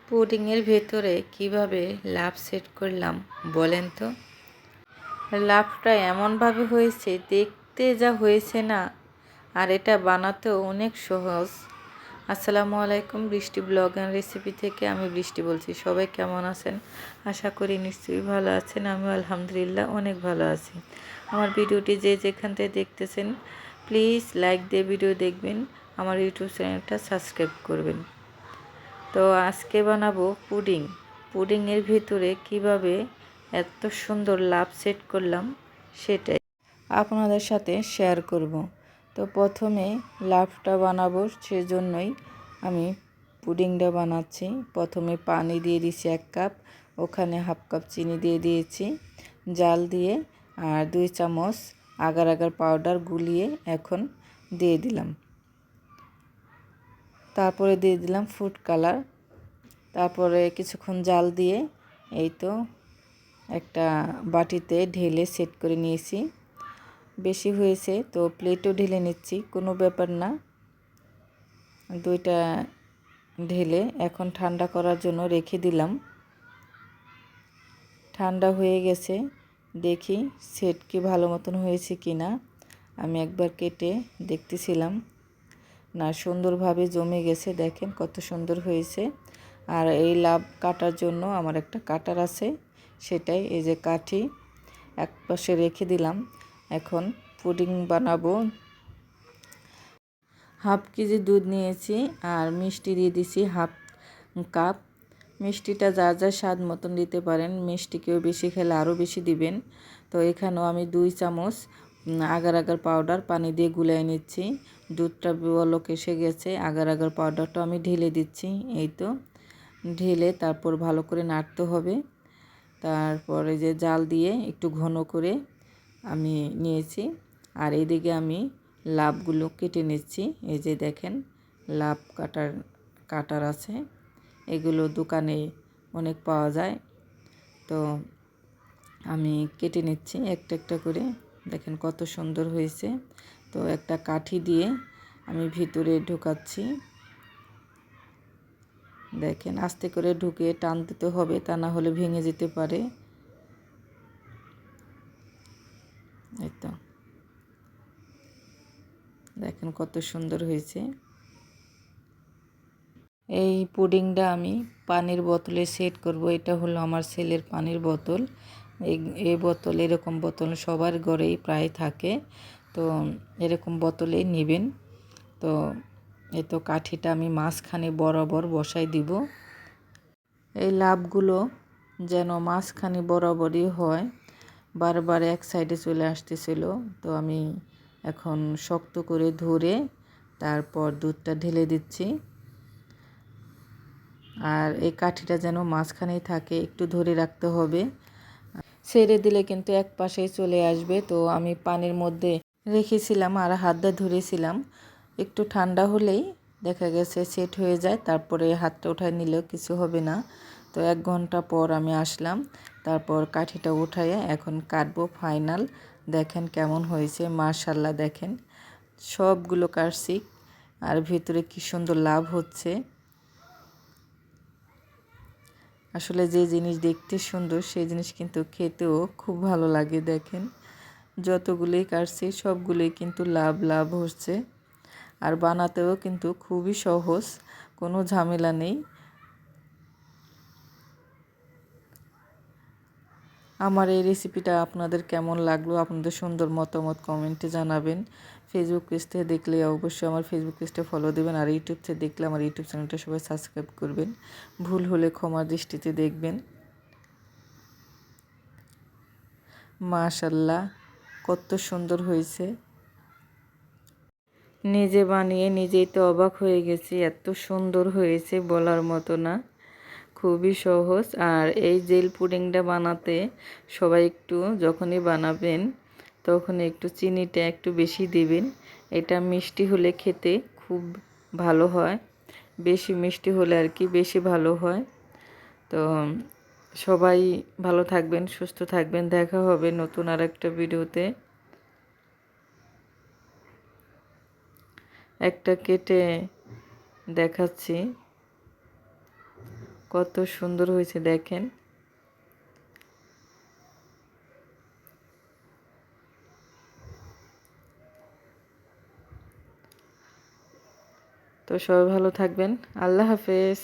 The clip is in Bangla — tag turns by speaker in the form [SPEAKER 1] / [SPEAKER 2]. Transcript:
[SPEAKER 1] পুডিংয়ের ভেতরে কিভাবে লাভ সেট করলাম বলেন তো। লাভটা এমনভাবে হয়েছে, দেখতে যা হয়েছে না, আর এটা বানাতেও অনেক সহজ। আসসালামু আলাইকুম, বৃষ্টি ব্লগ অ্যান্ড রেসিপি থেকে আমি বৃষ্টি বলছি। সবাই কেমন আছেন? আশা করি নিশ্চয়ই ভালো আছেন। আমিও আলহামদুলিল্লাহ অনেক ভালো আছি। আমার ভিডিওটি যে যেখান থেকে দেখতেছেন প্লিজ লাইক দিয়ে ভিডিও দেখবেন, আমার ইউটিউব চ্যানেলটা সাবস্ক্রাইব করবেন। তো আজকে বানাবো পুডিংয়ের ভিতরে কিভাবে এত সুন্দর লাভ সেট করলাম সেটাই আপনাদের সাথে শেয়ার করব। তো প্রথমে লাভটা বানাবো, সেজন্যই আমি পুডিংটা বানাচ্ছি। প্রথমে পানি দিয়ে দিয়েছি 1 কাপ, ওখানে হাফ কাপ চিনি দিয়ে দিয়েছি জাল দিয়ে, আর 2 চামচ আগার আগার পাউডার গুলিয়ে এখন দিয়ে দিলাম। তারপরে দিয়ে দিলাম ফুড কালার। তারপরে কিছুক্ষণ জাল দিয়ে এই তো একটা বাটিতে ঢেলে সেট করে নিয়েছি। বেশি হয়েছে তো প্লেটও ঢেলে নিচ্ছি, কোনো ব্যাপার না। 2টা ঢেলে এখন ঠান্ডা করার জন্য রেখে দিলাম। ঠান্ডা হয়ে গেছে, দেখি সেট কি ভালো মতন হয়েছে কি না। আমি একবার কেটে দেখতেছিলাম, না সুন্দরভাবে জমে গেছে। দেখেন কত সুন্দর হয়েছে। আর এই লাভ কাটার জন্য আমার একটা কাটার আছে, সেটাই এই যে কাঠি এক পাশে রেখে দিলাম। এখন পুডিং বানাবো। হাফ কেজি দুধ নিয়েছি আর মিষ্টি দিয়ে দিছি হাফ কাপ। মিষ্টিটা যা যা স্বাদ মতন দিতে পারেন, মিষ্টি কেউ বেশি খেলে আরও বেশি দিবেন। তো এখানেও আমি 2 চামচ আগার আগার পাউডার পানি দিয়ে গুলিয়ে নিচ্ছি। দুধটা বলক এসে গেছে, আগার আগার পাউডারটা আমি ঢেলে দিচ্ছি। এই তো ঢেলে তারপর ভালো করে নাড়তে হবে। তারপরে যে জাল দিয়ে একটু ঘন করে আমি নিয়েছি। আর এদিকে আমি লাভগুলো কেটে নিচ্ছি। এই যে দেখেন লাভ কাটার আছে, এগুলো দোকানে অনেক পাওয়া যায়। তো আমি কেটে নিচ্ছি একটা একটা করে। দেখেন কত সুন্দর হয়েছে। তো একটা কাঠি দিয়ে আমি ভিতরে ঢোকাচ্ছি। দেখেন আস্তে করে ঢুকে টান দিতে হবে, তা না হলে ভেঙে যেতে পারে। এই তো দেখেন কত সুন্দর হয়েছে। এই পুডিংটা আমি পানির বোতলে সেট করব। এটা হলো আমার ছেলের পানির বোতল। এই বোতল, এরকম বোতল সবার ঘরেই প্রায় থাকে, তো এরকম বোতলেই নেবেন। তো এই তো কাঠিটা আমি মাঝখানে বরাবর বসাই দিব। এই লাভগুলো যেন মাঝখানে বরাবরই হয়, বারবার এক সাইডে চলে আসতেছিল। তো আমি এখন শক্ত করে ধরে তারপর দুধটা ঢেলে দিচ্ছি। আর এই কাঠিটা যেন মাঝখানেই থাকে, একটু ধরে রাখতে হবে, ছেড়ে দিলে কিন্তু এক পাশেই চলে আসবে। তো আমি পানির মধ্যে রেখেছিলাম আর হাত দিয়ে ধরেছিলাম, একটু ঠান্ডা হলেই দেখা গেছে সেট হয়ে যায়। তারপরে হাতটা উঠায় নিলেও কিছু হবে না। তো 1 ঘন্টা পর আমি আসলাম, তারপর কাঠিটা উঠাইয়ে এখন কাটবো ফাইনাল। দেখেন কেমন হয়েছে, মাশাআল্লাহ। দেখেন সবগুলো কাটছি আর ভিতরে কি সুন্দর লাভ হচ্ছে। আসলে যে জিনিস দেখতে সুন্দর সেই জিনিস কিন্তু খেতেও খুব ভালো লাগে। দেখেন যতগুলোই কাটছি সবগুলোই কিন্তু লাভ হচ্ছে, আর বানাতেও কিন্তু খুবই সহজ, কোনো ঝামেলা নেই। আমার এই রেসিপিটা আপনাদের কেমন লাগলো, আপনাদের সুন্দর মতামত কমেন্টে জানাবেন। ফেসবুক পেজ থেকে দেখলে অবশ্যই আমার ফেসবুক পেজটা ফলো দেবেন, আর ইউটিউব থেকে দেখলে আমার ইউটিউব চ্যানেলটা সবাই সাবস্ক্রাইব করবেন। ভুল হলে ক্ষমা দৃষ্টিতে দেখবেন। মাশাআল্লাহ কত সুন্দর হয়েছে। নিজে বানিয়ে নিজেই তো অবাক হয়ে গেছি, এত সুন্দর হয়েছে বলার মতো না, খুবই সহজ। আর এই জেল পুডিংটা বানাতে সবাই একটু যখনই বানাবেন তখন একটু চিনিটা একটু বেশি দিবেন। এটা মিষ্টি হলে খেতে খুব ভালো হয়, বেশি মিষ্টি হলে আর কি বেশি ভালো হয়। তো সবাই ভালো থাকবেন, সুস্থ থাকবেন। দেখা হবে নতুন আরেকটা ভিডিওতে। একটা কেটে দেখাচ্ছি কত সুন্দর হয়েছে দেখেন। তো সবাই ভালো থাকবেন। আল্লাহ হাফেজ।